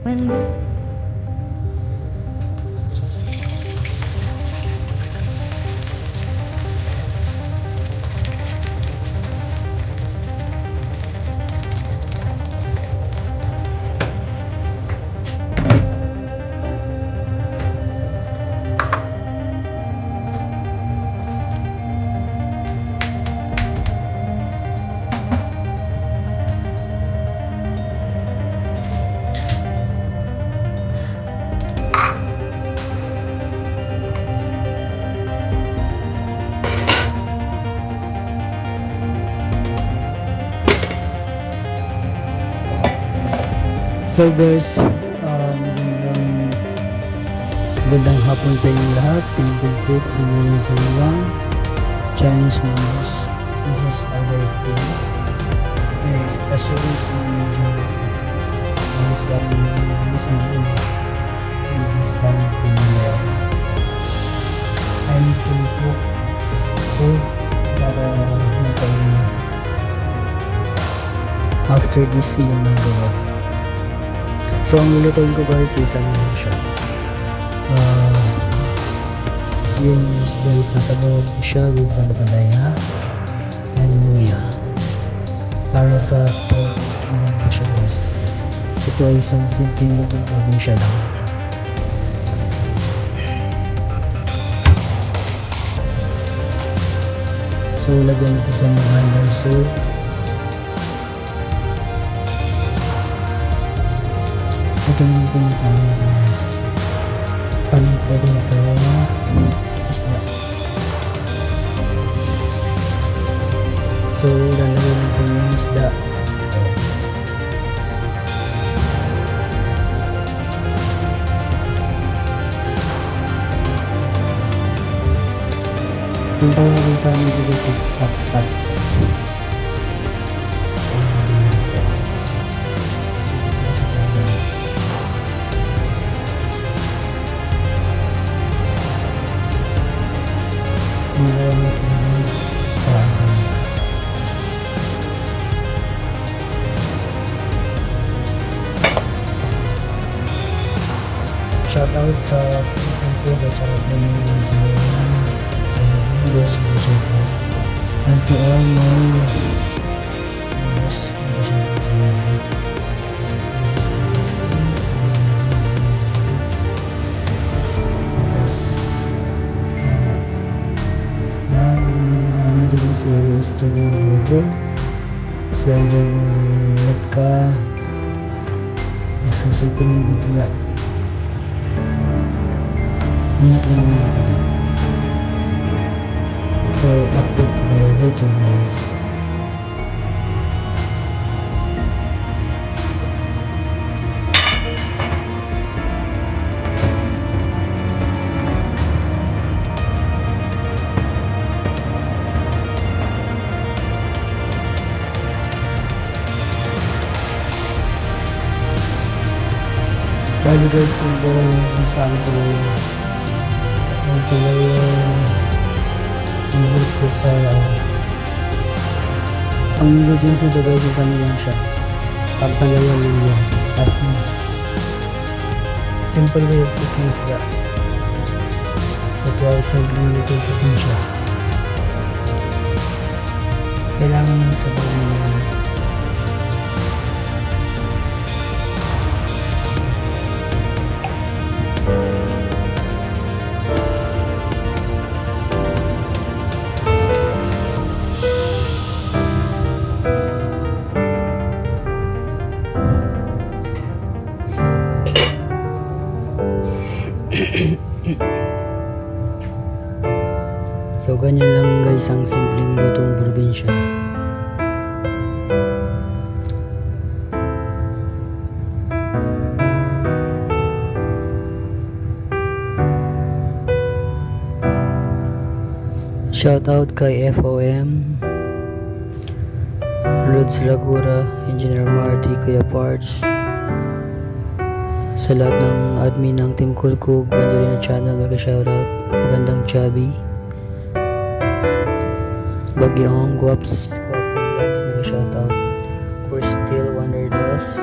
When So guys, magandang hapon sa inyong lahat. Pinagpipit, pinagpipit sa ilang Chinese movies. This is always good. Especially sa medyo sa listening in something I'm to cook food para after this yung magawa. So ang nilutuin ko guys is ano lang siya, yung guys nasa loob siya with palaya and luya para sa pork naman siya guys. Ito ay isang simpleng lutong probinsya lang. So lagyan ito sa mga handang soup. Ito yung pinipano guys, paninta din sa isda. So lalagyan natin yung isda. Yung tawag natin sa amin dito is saksak. Shout out sa people at saka po yung English and to all my series to video. So dyan ka masusipin yung video na so update my video guys. Bali guys, yung saan ko ang tulay yung ko sa ang ingredients nito guys is ano lang siya, pagtanggal yung luya as simple way of cooking is that ito ay simple way of cooking siya. Kailangan yung sabaw na so ganyan lang guys ang simpleng lutong probinsya. Shout out kay FOM, Lods Lagura, Engineer Marty, Kuya Parts, sa lahat ng admin ng Team Kulkug, Bandolina Channel, mega shoutout. Magandang Chubby, Bagyong, Guaps, Guapo Vlogs, mega shoutout. We're still Wonder Dust,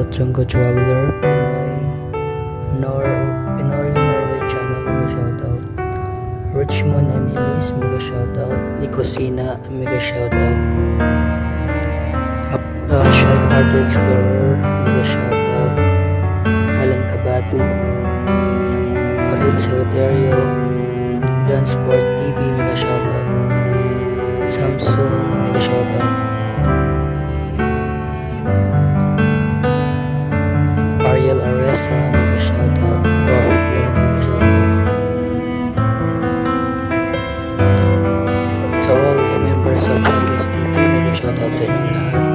shoutout Jungo Traveler, Pinoy Norway channel, mega shoutout. Richmond and Elise, mega shoutout. Nicosina, mega shoutout. Shy Hardware Explorer, mega shoutout. Alan Cabatu, Ariel Secretario, John Sport TV, mega shoutout. Samsung, mega shoutout. Ariel Aresa, mega shoutout. Rough Blood, mega shoutout. To all the members of Vegas TV, mega shoutout sa inyong lahat.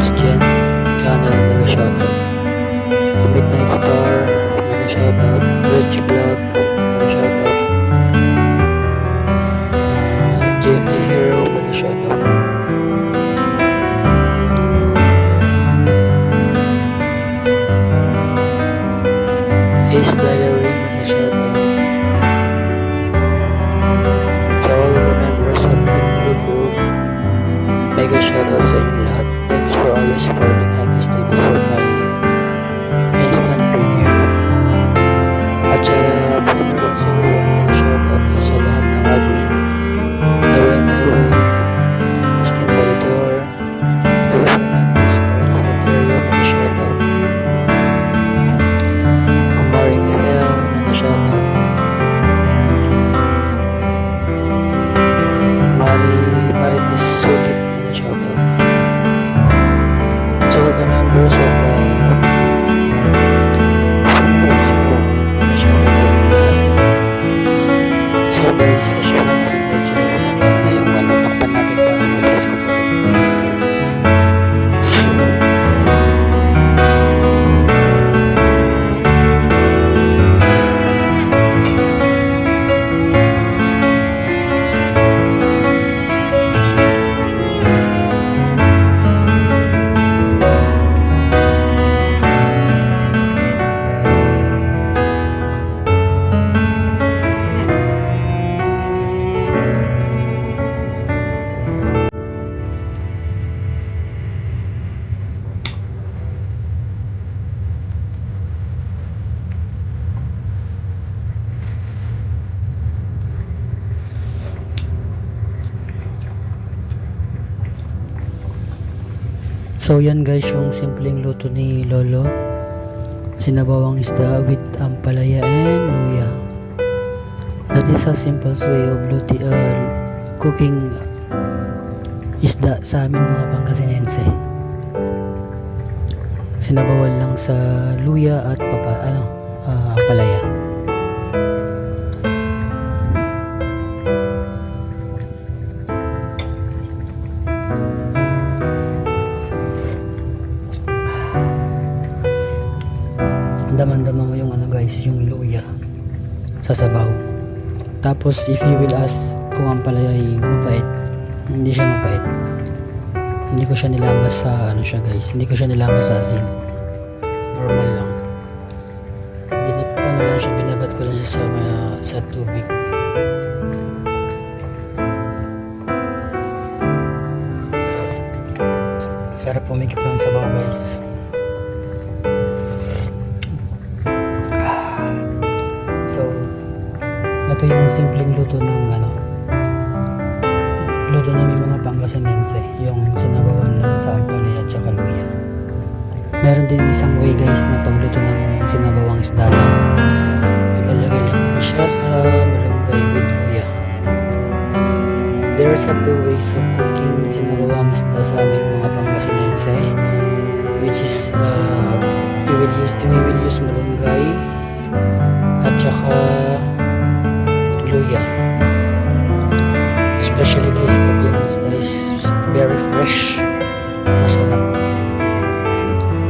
Gen channel, mega shoutout. Midnight Star, mega shoutout. Richie Vlog, mega shoutout. JMT Hero, mega shoutout. Ace Diary, mega shoutout. To all the members of Team Grupo, mega shoutout sa inyong lahat. Thanks for always supporting Haggis TV for my instant premiere. At sa shoutout sa lahat ng admin. Naway, Christine Balador, Leo Fernandez, Karen Secretario, mga shoutout. Kumaring Cell, mga shoutout. Marites Solid, mga shoutout. To all the members of shoutout sa inyo lahat. So guys, as you can see, medyo na yung takpan natin para mag-press ko po. So yan guys, yung simpleng luto ni Lolo. Sinabawang isda with ampalaya and luya. That is a simple way of cooking isda sa amin mga Pangasinense. Sinabawan lang sa luya at ampalaya. Daman-dama mo yung guys, yung luya sa sabaw. Tapos if you will ask kung ang palaya ay mapait, hindi siya mapait. Hindi ko siya nilamas sa guys, hindi ko siya nilamas sa asin. Normal lang. Lang siya, binabat ko lang siya sa tubig. Sarap pumikip ng sabaw guys. Ito yung simpleng luto ng luto namin mga Pangasinense, yung sinabawan lang sa ampalaya at saka luya. Meron din isang way guys na pagluto ng sinabawang isda lang. Ilalagay lang po siya sa malunggay with luya. There are two ways of cooking sinabawang isda sa amin mga Pangasinense, which is we will use malunggay at saka luya. Especially guys, pag yung isda is very fresh, masarap.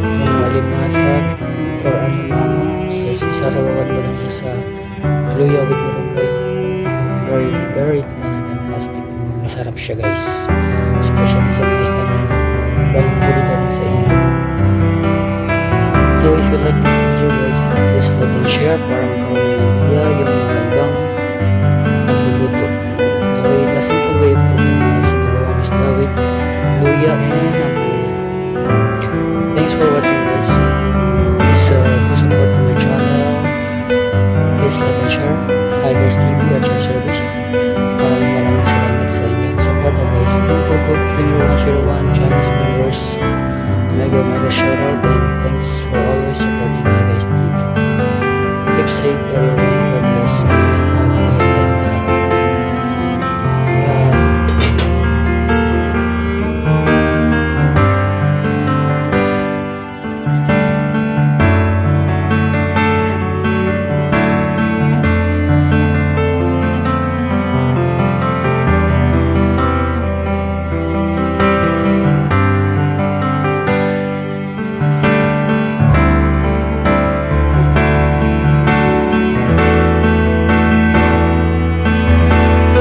Yung alimasag or alimano, isasabawan mo lang siya sa luya with malunggay. Very fantastic. Masarap siya guys, especially sa mga isda ng bagong huli galing sa ilog. So if you like this video, video guys, please like and share para magkaroon ng idea yung mga ibang nagluluto. The way, the simple way po yung sinabawang isda with luya and ampalaya. Thanks for watching guys. Please do support to my channel. Please like and share. Hi guys TV at your service. Maraming salamat sa inyong support guys. Team Cook Premier 101 Chinese members. Mega shout out and thanks for always supporting my guys TV. Keep safe everyone. God bless.